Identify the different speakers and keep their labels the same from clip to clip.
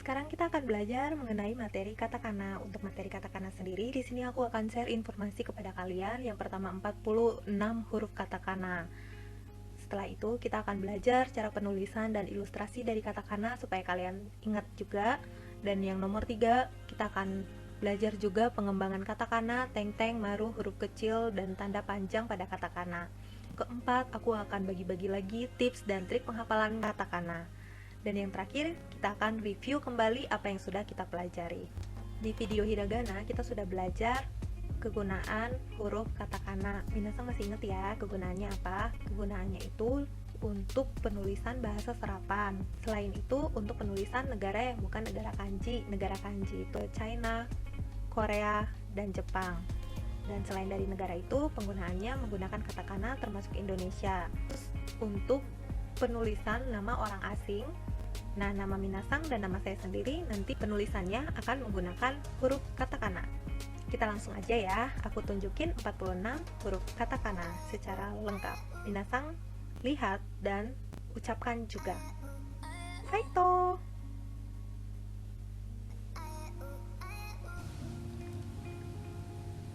Speaker 1: Sekarang kita akan belajar mengenai materi katakana. Untuk materi katakana sendiri, di sini aku akan share informasi kepada kalian. Yang pertama 46 huruf katakana. Setelah itu, kita akan belajar cara penulisan dan ilustrasi dari katakana supaya kalian ingat juga. Dan yang nomor 3, kita akan belajar juga pengembangan katakana, teng-teng, maru, huruf kecil, dan tanda panjang pada katakana. Keempat, aku akan bagi-bagi lagi tips dan trik penghafalan katakana. Dan yang terakhir, kita akan review kembali apa yang sudah kita pelajari. Di video hiragana, kita sudah belajar kegunaan huruf katakana. Minasang masih ingat ya kegunaannya apa? Kegunaannya itu untuk penulisan bahasa serapan. Selain itu, untuk penulisan negara yang bukan negara kanji. Negara kanji itu China, Korea, dan Jepang. Dan selain dari negara itu, penggunaannya menggunakan katakana termasuk Indonesia. Terus untuk penulisan nama orang asing, nah nama Minasang dan nama saya sendiri nanti penulisannya akan menggunakan huruf katakana. Kita langsung aja ya, aku tunjukin 46 huruf katakana secara lengkap. Minasang lihat dan ucapkan juga. Kaito!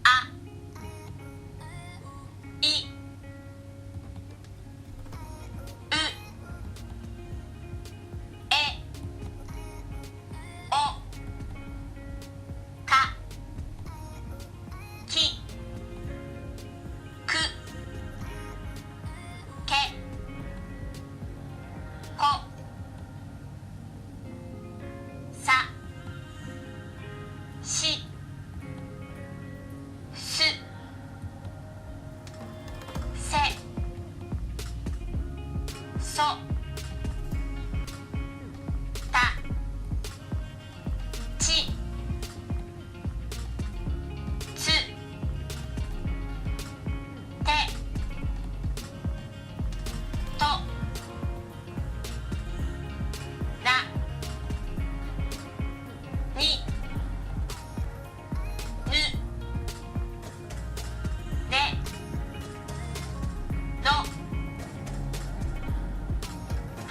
Speaker 2: A I U E O Ka Ki Ku Ke Ko Sa Shi Su Se So Ta Chi Tsu Te To Na Ni Nu Ne No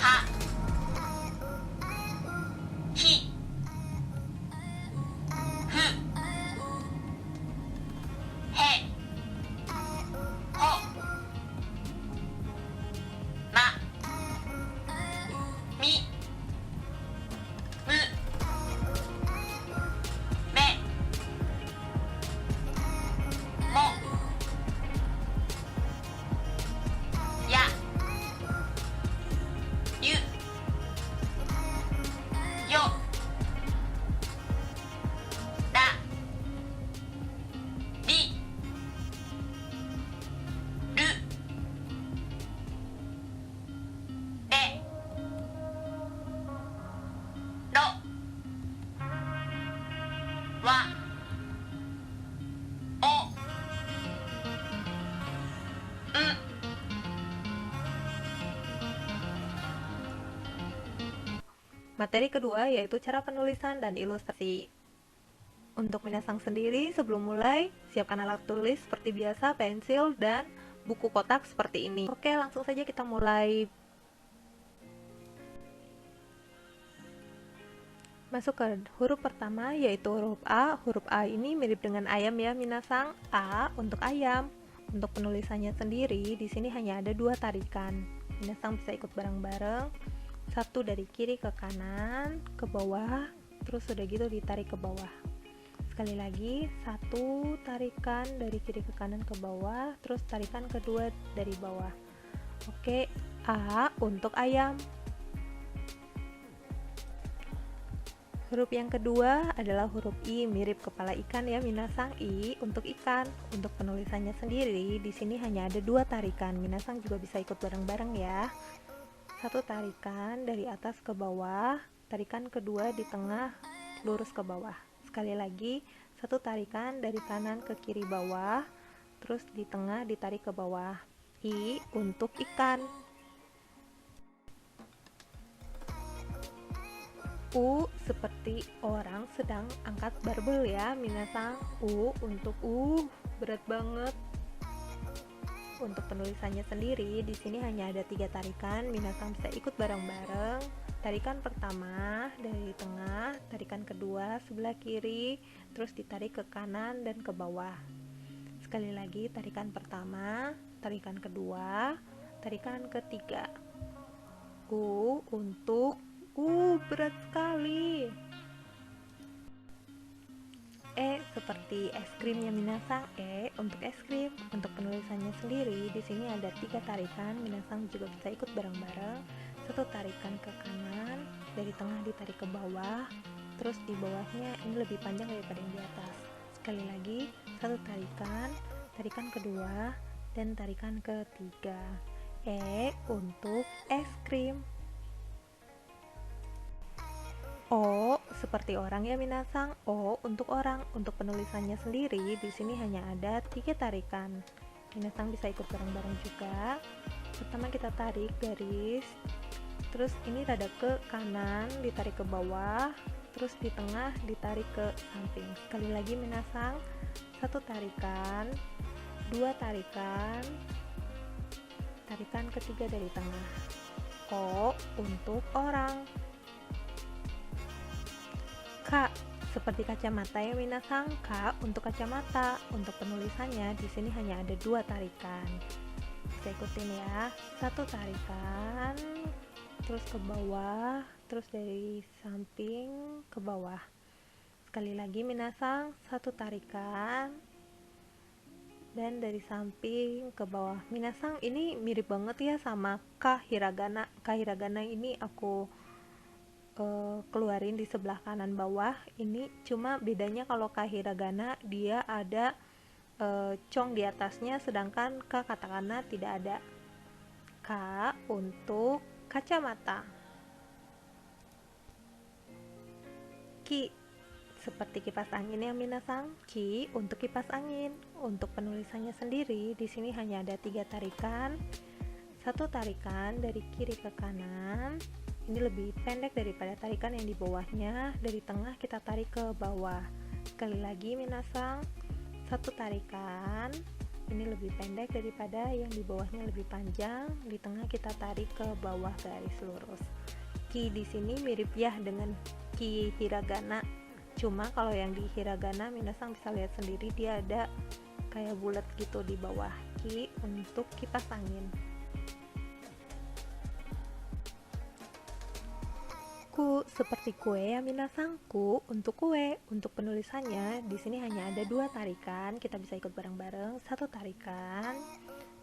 Speaker 2: Ha Hi Fu He Ho Ma Mi Mu Me Mo Ya Yu Yo Da Ri Ru De Ro Wa O
Speaker 1: Materi kedua yaitu cara penulisan dan ilustrasi. Untuk Minasang sendiri, sebelum mulai, siapkan alat tulis seperti biasa, pensil, dan buku kotak seperti ini. Oke, langsung saja kita mulai. Masuk ke huruf pertama yaitu huruf A. Huruf A ini mirip dengan ayam ya Minasang. A untuk ayam. Untuk penulisannya sendiri, di sini hanya ada 2 tarikan. Minasang bisa ikut bareng-bareng. Satu dari kiri ke kanan, ke bawah, terus udah gitu ditarik ke bawah. Sekali lagi, satu tarikan dari kiri ke kanan ke bawah, terus tarikan kedua dari bawah. Oke, A untuk ayam. Huruf yang kedua adalah huruf I, mirip kepala ikan ya Minasang. I untuk ikan. Untuk penulisannya sendiri, di sini hanya ada 2 tarikan. Minasang juga bisa ikut bareng-bareng ya. Satu tarikan dari atas ke bawah, tarikan kedua di tengah lurus ke bawah. Sekali lagi, satu tarikan dari kanan ke kiri bawah, terus di tengah ditarik ke bawah. I untuk ikan. U seperti orang sedang angkat barbel ya Minasang. U untuk berat banget. Untuk penulisannya sendiri, di sini hanya ada 3 tarikan. Minasang bisa ikut bareng-bareng. Tarikan pertama dari tengah, tarikan kedua sebelah kiri, terus ditarik ke kanan dan ke bawah. Sekali lagi, tarikan pertama, tarikan kedua, tarikan ketiga. Untuk berat sekali. Seperti es krim ya minasang. Untuk es krim. Untuk penulisannya sendiri, di sini ada 3 tarikan. Minasang juga bisa ikut bareng-bareng. 1 tarikan ke kanan, dari tengah ditarik ke bawah, terus di bawahnya ini lebih panjang daripada yang di atas. Sekali lagi, 1 tarikan, tarikan kedua, dan tarikan ketiga. Untuk es krim. O seperti orang ya minasang. O untuk orang. Untuk penulisannya sendiri di sini hanya ada 3 tarikan. Minasang bisa ikut bareng-bareng juga. Pertama kita tarik garis, terus ini rada ke kanan, ditarik ke bawah, terus di tengah ditarik ke samping. Sekali lagi minasang, 1 tarikan, 2 tarikan, tarikan ketiga dari tengah. O untuk orang. K seperti kacamata ya minasang. K untuk kacamata. Untuk penulisannya di sini hanya ada 2 tarikan. Bisa ikutin ya. 1 tarikan, terus ke bawah, terus dari samping ke bawah. Sekali lagi minasang, 1 tarikan dan dari samping ke bawah. Minasang ini mirip banget ya sama K hiragana. K hiragana ini aku keluarin di sebelah kanan bawah. Ini cuma bedanya kalau K hiragana dia ada cong di atasnya, sedangkan K katakana tidak ada. K untuk kacamata. Ki seperti kipas angin ya minasang. Ki untuk kipas angin. Untuk penulisannya sendiri di sini hanya ada 3 tarikan. 1 tarikan dari kiri ke kanan. Ini lebih pendek daripada tarikan yang di bawahnya. Dari tengah kita tarik ke bawah. Sekali lagi minasang, 1 tarikan. Ini lebih pendek daripada yang di bawahnya lebih panjang. Di tengah kita tarik ke bawah garis lurus. Ki di sini mirip ya dengan ki hiragana. Cuma kalau yang di hiragana minasang bisa lihat sendiri dia ada kayak bulat gitu di bawah. Ki untuk kipas angin. Ku seperti kue ya minasang. Ku untuk kue. Untuk penulisannya di sini hanya ada 2 tarikan. Kita bisa ikut bareng-bareng. 1 tarikan,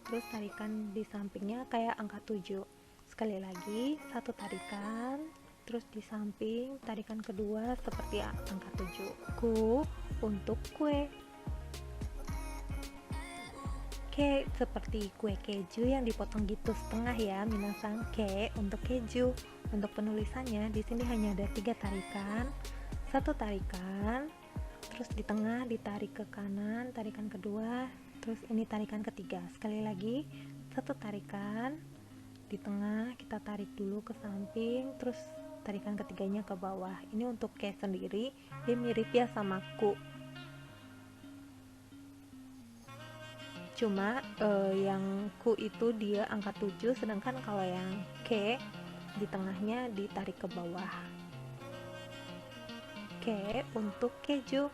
Speaker 1: terus tarikan di sampingnya kayak angka 7. Sekali lagi, 1 tarikan, terus di samping tarikan kedua seperti angka 7. Ku untuk kue. Ke seperti kue keju yang dipotong gitu setengah ya minasang. Ke untuk keju. Untuk penulisannya di sini hanya ada 3 tarikan. 1 tarikan, terus di tengah ditarik ke kanan, tarikan kedua, terus ini tarikan ketiga. Sekali lagi, 1 tarikan, di tengah kita tarik dulu ke samping, terus tarikan ketiganya ke bawah. Ini untuk ke sendiri, dia mirip ya sama ku. Cuma yang ku itu dia angka 7, sedangkan kalau yang ke di tengahnya ditarik ke bawah. Ke untuk keju.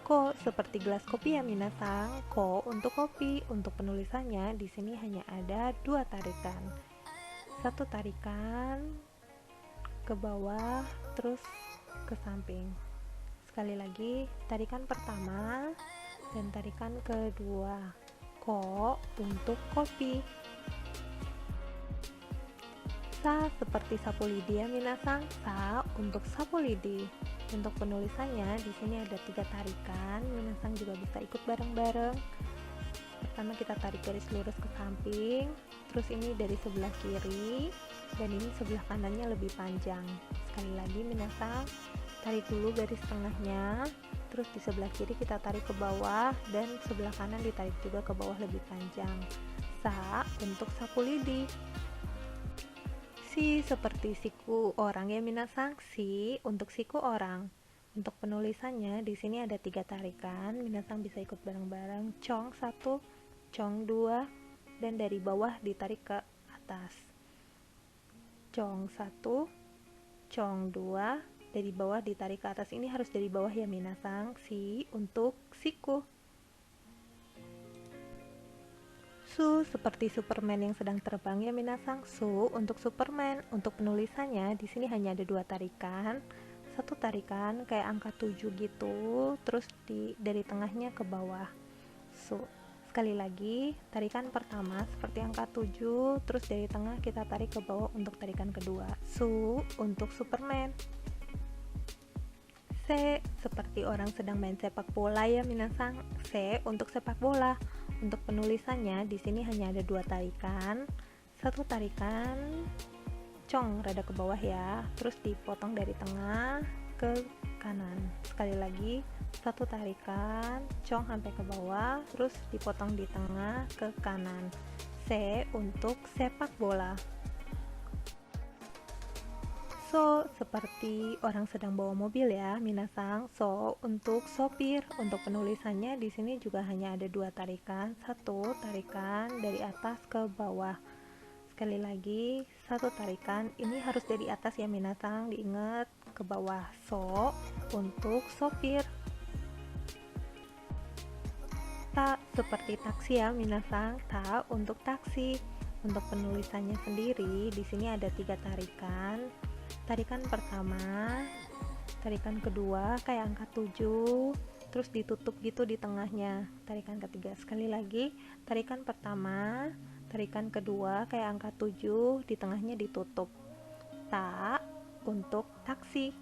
Speaker 1: Ko seperti gelas kopi ya minasang. Ko untuk kopi. Untuk penulisannya di sini hanya ada 2 tarikan. 1 tarikan ke bawah, terus ke samping. Sekali lagi, tarikan pertama dan tarikan kedua. Ko untuk kopi. Sa seperti sapu lidi ya minasang. Sa untuk sapu lidi. Untuk penulisannya di sini ada 3 tarikan. Minasang juga bisa ikut bareng-bareng. Pertama kita tarik garis lurus ke samping, terus ini dari sebelah kiri dan ini sebelah kanannya lebih panjang. Sekali lagi minasang, tarik dulu garis tengahnya, terus di sebelah kiri kita tarik ke bawah dan sebelah kanan ditarik juga ke bawah lebih panjang. Sa untuk sapu lidi. Si seperti siku orang ya minasang. Si untuk siku orang. Untuk penulisannya di sini ada 3 tarikan. Minasang bisa ikut bareng-bareng. Cong 1, cong 2, dan dari bawah ditarik ke atas. Cong 1, cong 2, dari bawah ditarik ke atas. Ini harus dari bawah ya minasang. Si untuk siku. Su seperti Superman yang sedang terbang ya minasang. Su untuk Superman. Untuk penulisannya di sini hanya ada 2 tarikan. Satu tarikan kayak angka 7 gitu, terus dari tengahnya ke bawah. Su. Sekali lagi, tarikan pertama seperti angka 7, terus dari tengah kita tarik ke bawah untuk tarikan kedua. Su untuk Superman. Se seperti orang sedang main sepak bola ya minasang. Se untuk sepak bola. Untuk penulisannya di sini hanya ada 2 tarikan. Satu tarikan cong rada ke bawah ya, terus dipotong dari tengah ke kanan. Sekali lagi, satu tarikan cong sampai ke bawah, terus dipotong di tengah ke kanan. Se untuk sepak bola. So seperti orang sedang bawa mobil ya minasang. So untuk sopir. Untuk penulisannya di sini juga hanya ada 2 tarikan. Satu tarikan dari atas ke bawah. Sekali lagi, satu tarikan. Ini harus dari atas ya minasang, diingat, ke bawah. So untuk sopir. Ta seperti taksi ya minasang. Ta untuk taksi. Untuk penulisannya sendiri di sini ada 3 tarikan. Tarikan pertama, tarikan kedua kayak angka 7, terus ditutup gitu di tengahnya. Tarikan ketiga, sekali lagi, tarikan pertama, tarikan kedua kayak angka 7, di tengahnya ditutup. Ta untuk taksi.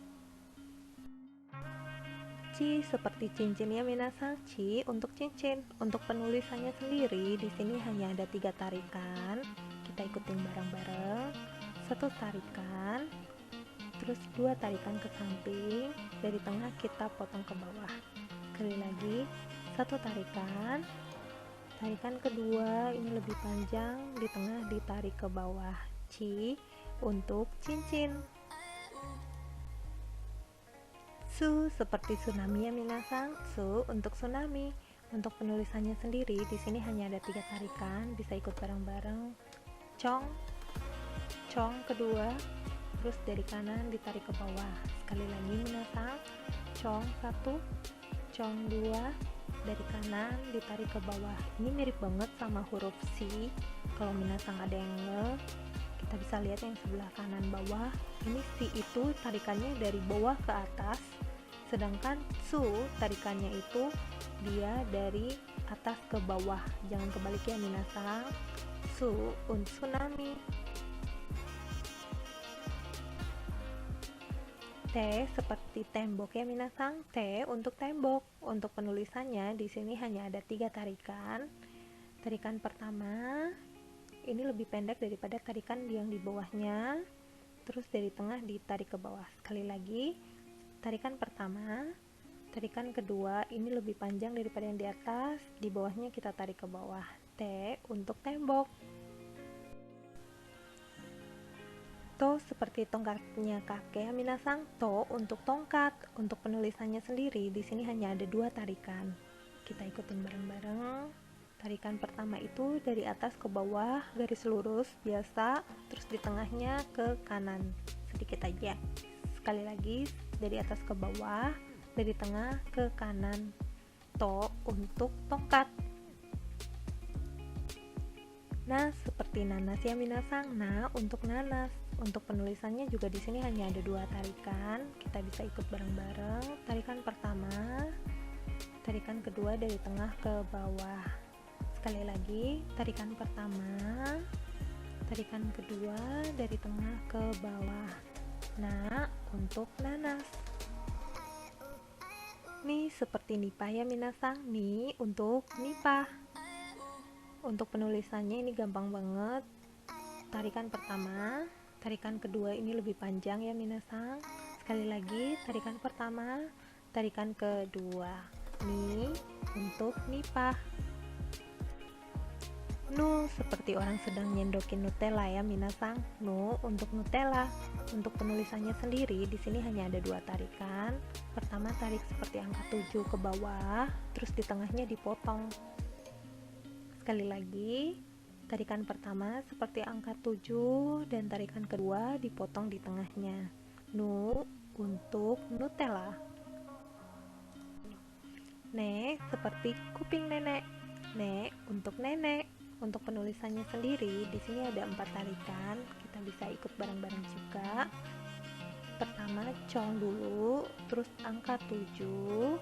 Speaker 1: Ci seperti cincin ya minasang. Ci untuk cincin. Untuk penulisannya sendiri di sini hanya ada 3 tarikan. Kita ikutin bareng-bareng. Satu tarikan, terus 2 tarikan ke samping, dari tengah kita potong ke bawah. Sekali lagi, satu tarikan, tarikan kedua ini lebih panjang, di tengah ditarik ke bawah. Ci untuk cincin. Su seperti tsunami ya minasang. Su untuk tsunami. Untuk penulisannya sendiri di sini hanya ada 3 tarikan, bisa ikut bareng-bareng. Cong, cong kedua, terus dari kanan ditarik ke bawah. Sekali lagi minasang. Cong 1, cong 2, dari kanan ditarik ke bawah. Ini mirip banget sama huruf Si. Kalau minasang ada yang kita bisa lihat yang sebelah kanan bawah. Ini Si itu tarikannya dari bawah ke atas, sedangkan Su tarikannya itu dia dari atas ke bawah. Jangan kebalik ya minasang. Su untuk tsunami. T seperti tembok ya minasang. T untuk tembok. Untuk penulisannya di sini hanya ada 3 tarikan. Tarikan pertama ini lebih pendek daripada tarikan yang di bawahnya. Terus dari tengah ditarik ke bawah. Sekali lagi, tarikan pertama, tarikan kedua ini lebih panjang daripada yang di atas. Di bawahnya kita tarik ke bawah. T untuk tembok. To seperti tongkatnya kakek minasang. To untuk tongkat. Untuk penulisannya sendiri di sini hanya ada 2 tarikan. Kita ikutin bareng-bareng. Tarikan pertama itu dari atas ke bawah, garis lurus biasa, terus di tengahnya ke kanan sedikit aja. Sekali lagi, dari atas ke bawah, dari tengah ke kanan. To untuk tongkat. Nah seperti nanas ya minasang. Nah untuk nanas. Untuk penulisannya juga di sini hanya ada 2 tarikan. Kita bisa ikut bareng-bareng. Tarikan pertama, tarikan kedua dari tengah ke bawah. Sekali lagi, tarikan pertama, tarikan kedua dari tengah ke bawah. Nah, untuk nanas. Nih seperti nipah ya minasang. Nih untuk nipah. Untuk penulisannya ini gampang banget. Tarikan pertama, tarikan kedua ini lebih panjang ya minasang. Sekali lagi, tarikan pertama, tarikan kedua. Ni untuk nipah. Nu seperti orang sedang nyendokin Nutella ya minasang. Nu untuk Nutella. Untuk penulisannya sendiri di sini hanya ada 2 tarikan. Pertama tarik seperti angka 7 ke bawah, terus di tengahnya dipotong. Sekali lagi, Tarikan pertama seperti angka 7 dan tarikan kedua dipotong di tengahnya. Nu untuk Nutella. Ne seperti kuping nenek. Ne untuk nenek. Untuk penulisannya sendiri, di sini ada 4 tarikan. Kita bisa ikut bareng-bareng juga. Pertama cong dulu, terus angka 7,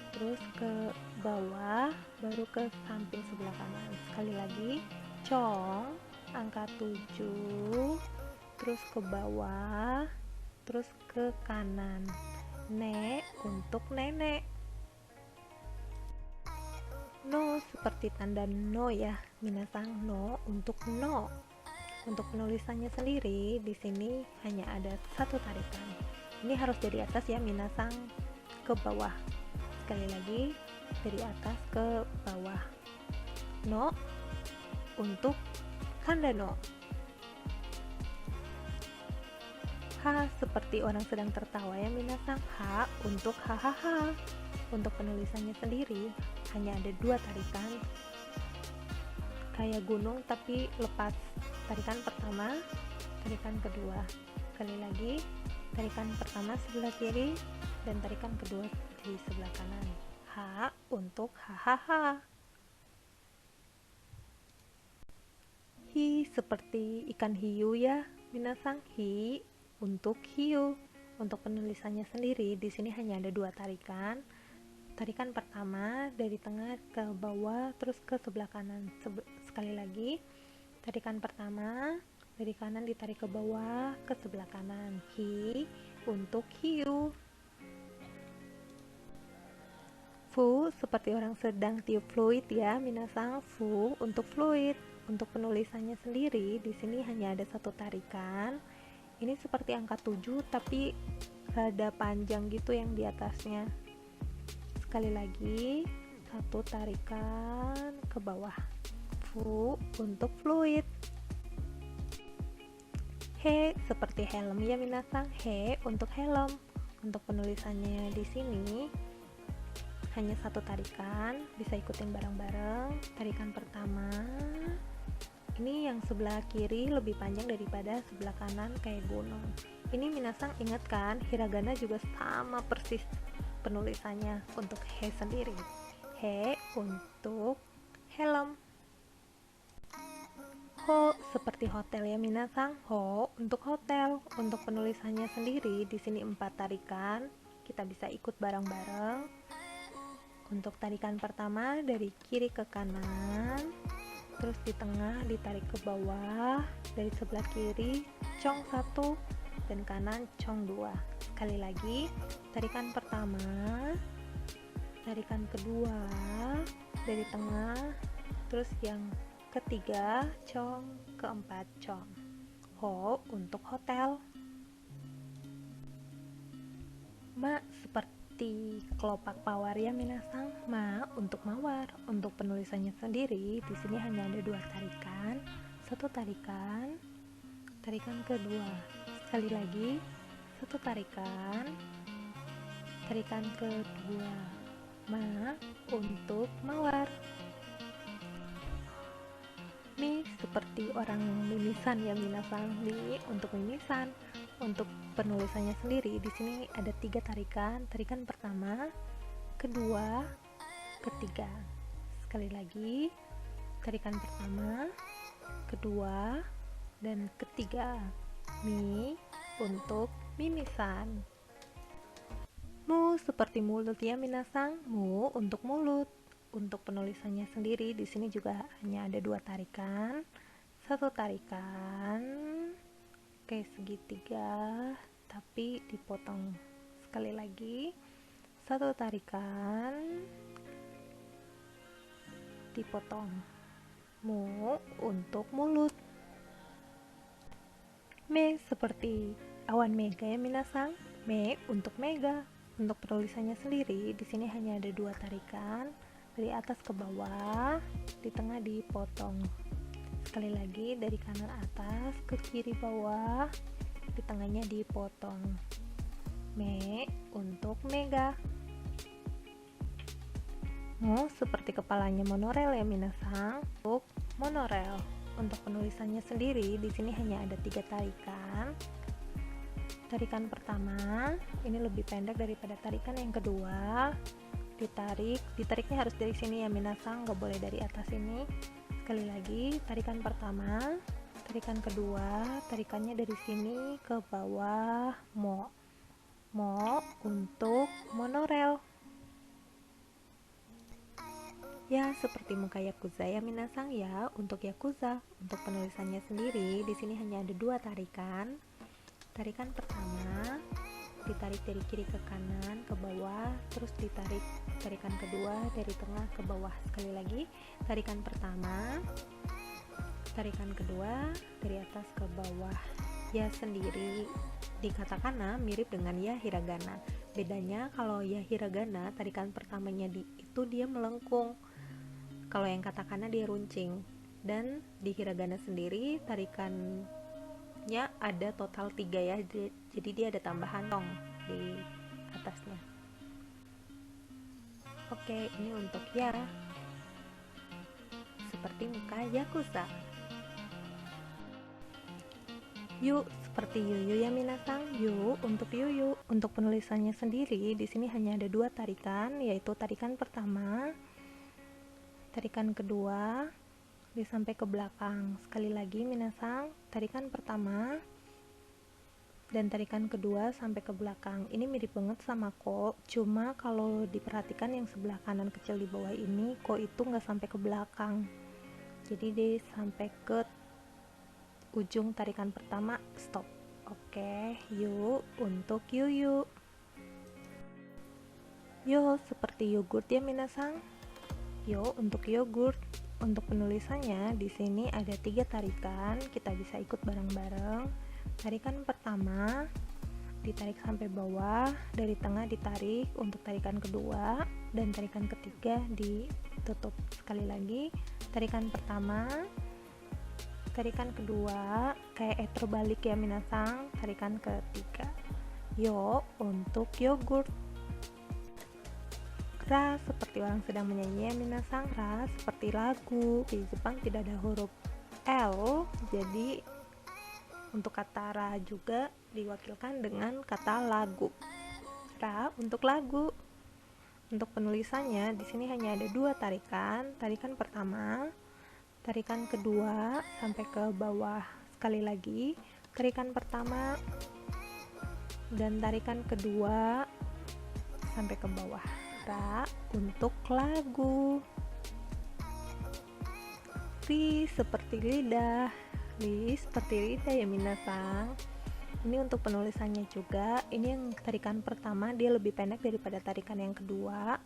Speaker 1: terus ke bawah, baru ke samping sebelah kanan. Sekali lagi, cong, angka 7, terus ke bawah, terus ke kanan. Ne untuk nenek. No seperti tanda no ya, minasang. No untuk no. Untuk penulisannya sendiri, di sini hanya ada 1 tarikan. Ini harus dari atas ya, minasang, ke bawah. Sekali lagi, dari atas ke bawah. No untuk tanda no. Ha seperti orang sedang tertawa ya, minasang. Ha untuk hahaha. Untuk penulisannya sendiri hanya ada 2 tarikan, kayak gunung tapi lepas. Tarikan pertama, tarikan kedua. Sekali lagi, tarikan pertama sebelah kiri dan tarikan kedua di sebelah kanan. Ha untuk hahaha. Hi seperti ikan hiu ya, minasang. Hi untuk hiu. Untuk penulisannya sendiri, di sini hanya ada 2 tarikan. Tarikan pertama dari tengah ke bawah, terus ke sebelah kanan. Sekali lagi, tarikan pertama dari kanan ditarik ke bawah ke sebelah kanan. Hi untuk hiu. Fu seperti orang sedang tiup fluid ya, minasang. Fu untuk fluid. Untuk penulisannya sendiri, di sini hanya ada 1 tarikan. Ini seperti angka 7 tapi rada panjang gitu yang di atasnya. Sekali lagi, 1 tarikan ke bawah. Fu untuk fluid. He seperti helm ya, minasang. He untuk helm. Untuk penulisannya di sini hanya 1 tarikan, bisa ikutin bareng-bareng. Tarikan pertama, ini yang sebelah kiri lebih panjang daripada sebelah kanan kayak gunung. Ini minasang ingat kan, hiragana juga sama persis penulisannya. Untuk he sendiri, he untuk helm. Ho seperti hotel ya, minasang. Ho untuk hotel. Untuk penulisannya sendiri, di sini 4 tarikan, kita bisa ikut bareng-bareng. Untuk tarikan pertama dari kiri ke kanan, terus di tengah ditarik ke bawah, dari sebelah kiri cong 1 dan kanan cong 2. Sekali lagi, tarikan pertama, tarikan kedua dari tengah, terus yang ketiga cong, keempat cong. Ho untuk hotel. Ma seperti kelopak mawar ya, minasang. Ma untuk mawar. Untuk penulisannya sendiri, di sini hanya ada 2 tarikan. 1 tarikan, tarikan kedua. Sekali lagi, 1 tarikan, tarikan kedua. Ma untuk mawar. Mi seperti orang mimisan ya, minasang. Mi untuk mimisan. Untuk penulisannya sendiri, di sini ada 3 tarikan. Tarikan pertama, kedua, ketiga. Sekali lagi, tarikan pertama, kedua, dan ketiga. Mi untuk mimisan. Mu seperti mulut ya, minasang. Mu untuk mulut. Untuk penulisannya sendiri, di sini juga hanya ada 2 tarikan. 1 tarikan kayak segitiga tapi dipotong. Sekali lagi, 1 tarikan dipotong. Mu untuk mulut. Me seperti awan mega ya, minasang. Me untuk mega. Untuk penulisannya sendiri, di sini hanya ada 2 tarikan, dari atas ke bawah, di tengah dipotong. Sekali lagi, dari kanan atas ke kiri bawah, di tengahnya dipotong. Me untuk mega. Mo seperti kepalanya monorel ya, minasang. Untuk monorel. Untuk penulisannya sendiri di sini hanya ada 3 tarikan. Tarikan pertama ini lebih pendek daripada tarikan yang kedua. Ditariknya harus dari sini ya minasang, nggak boleh dari atas ini. Sekali lagi, tarikan pertama, tarikan kedua, tarikannya dari sini ke bawah mo untuk monorail. Ya, seperti muka Yakuza ya minasang ya. Untuk Yakuza, untuk penulisannya sendiri di sini hanya ada 2 tarikan. Tarikan pertama ditarik dari kiri ke kanan ke bawah, terus ditarik tarikan kedua dari tengah ke bawah. Sekali lagi, tarikan pertama, tarikan kedua dari atas ke bawah. Ya sendiri di katakana mirip dengan ya hiragana. Bedanya kalau ya hiragana tarikan pertamanya itu dia melengkung, kalau yang katakana dia runcing. Dan di hiragana sendiri tarikannya ada total 3 ya, jadi dia ada tambahan tong di atasnya. Oke, ini untuk ya seperti muka Yakuza. Yu seperti yuyu ya minasang. Yu untuk yuyu, untuk penulisannya sendiri di sini hanya ada 2 tarikan, yaitu tarikan pertama, tarikan kedua sampai ke belakang. Sekali lagi minasang, tarikan pertama dan tarikan kedua sampai ke belakang. Ini mirip banget sama ko, cuma kalau diperhatikan yang sebelah kanan kecil di bawah ini, ko itu nggak sampai ke belakang, jadi dia sampai ke ujung tarikan pertama, stop. Oke, yuk untuk yuyu. Yo seperti yogurt ya minasang. Yo untuk yogurt, untuk penulisannya di sini ada 3 tarikan, kita bisa ikut bareng-bareng. Tarikan pertama ditarik sampai bawah, dari tengah ditarik untuk tarikan kedua, dan tarikan ketiga ditutup. Sekali lagi, tarikan pertama, tarikan kedua, kayak terbalik ya minasang, tarikan ketiga. Yo untuk yogurt. Ra seperti orang sedang menyanyi ya minasang. Ra seperti lagu. Di Jepang tidak ada huruf L, jadi untuk kata ra juga diwakilkan dengan kata lagu. Ra untuk lagu. Untuk penulisannya di sini hanya ada 2 tarikan. Tarikan pertama, tarikan kedua sampai ke bawah. Sekali lagi, tarikan pertama dan tarikan kedua sampai ke bawah. Ra untuk lagu. Ri seperti lidah. Ri seperti lidah ya minasang. Ini untuk penulisannya juga. Ini yang tarikan pertama dia lebih pendek daripada tarikan yang kedua.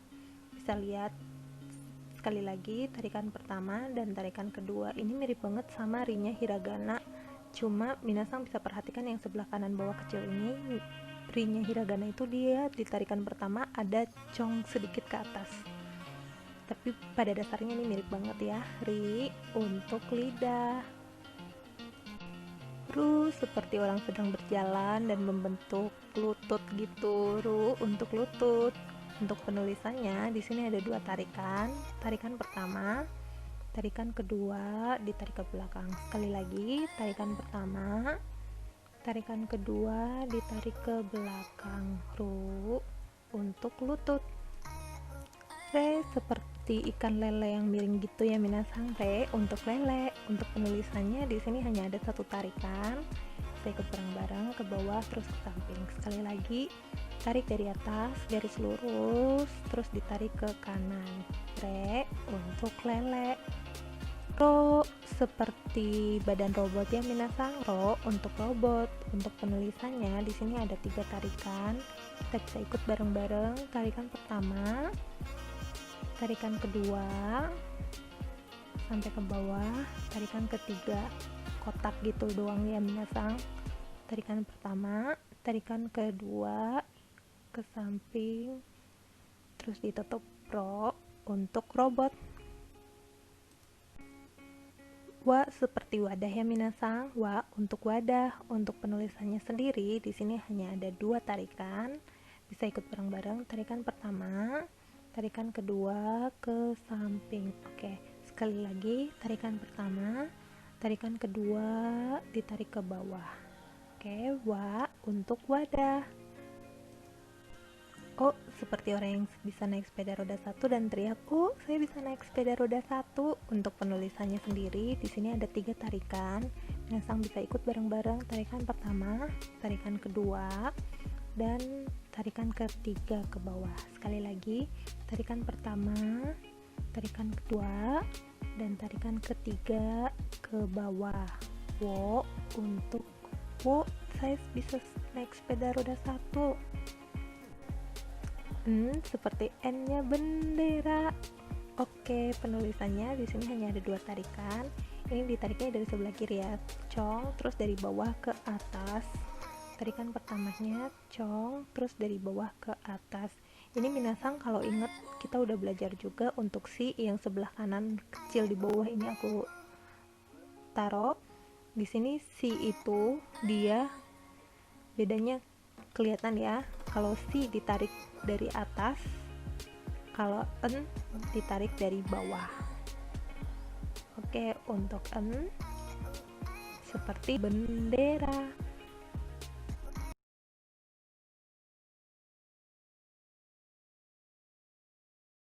Speaker 1: Bisa lihat sekali lagi, tarikan pertama dan tarikan kedua ini mirip banget sama rinya hiragana. Cuma minasang bisa perhatikan yang sebelah kanan bawah kecil ini, rinya hiragana itu dia di tarikan pertama ada cong sedikit ke atas, tapi pada dasarnya ini mirip banget ya. Ri untuk lidah. Ru seperti orang sedang berjalan dan membentuk lutut gitu. Ru untuk lutut. Untuk penulisannya di sini ada 2 tarikan. Tarikan pertama, tarikan kedua ditarik ke belakang. Sekali lagi, tarikan pertama, tarikan kedua ditarik ke belakang. Ru untuk lutut. Re seperti ikan lele yang miring gitu ya minasang. Re untuk lele. Untuk penulisannya di sini hanya ada 1 tarikan. Saya ikut bareng-bareng ke bawah terus ke samping. Sekali lagi, tarik dari atas garis lurus terus ditarik ke kanan. Re untuk lele. Ro seperti badan robot ya minasang. Ro untuk robot. Untuk penulisannya di sini ada 3 tarikan. Kita bisa ikut bareng-bareng. Tarikan pertama, tarikan kedua sampai ke bawah, tarikan ketiga kotak gitu doang ya minasang. Tarikan pertama, tarikan kedua ke samping terus ditutup. Ro untuk robot. Wa seperti wadah ya minasang. Wa untuk wadah. Untuk penulisannya sendiri di sini hanya ada 2 tarikan. Bisa ikut bareng-bareng. Tarikan pertama, tarikan kedua ke samping. Oke, sekali lagi, tarikan pertama, Tarikan kedua ditarik ke bawah. Oke, wa untuk wadah. Oh, seperti orang yang bisa naik sepeda roda 1 dan teriak, "Oh, saya bisa naik sepeda roda 1." Untuk penulisannya sendiri, di sini ada 3 tarikan. Minasang bisa ikut bareng-bareng. Tarikan pertama, tarikan kedua, dan tarikan ketiga ke bawah. Sekali lagi, tarikan pertama, tarikan kedua, dan tarikan ketiga ke bawah. Wo untuk wo, saya bisa naik sepeda roda 1. Seperti N-nya bendera. Oke, penulisannya di sini hanya ada 2 tarikan. Ini ditariknya dari sebelah kiri ya, cong, terus dari bawah ke atas. Tarikan pertamanya cong, terus dari bawah ke atas. Ini minasang kalau inget, kita udah belajar juga untuk si yang sebelah kanan kecil di bawah ini aku taruh. Di sini si itu dia bedanya kelihatan ya. Kalau si ditarik dari atas, kalau en ditarik dari bawah. Oke, untuk en seperti bendera.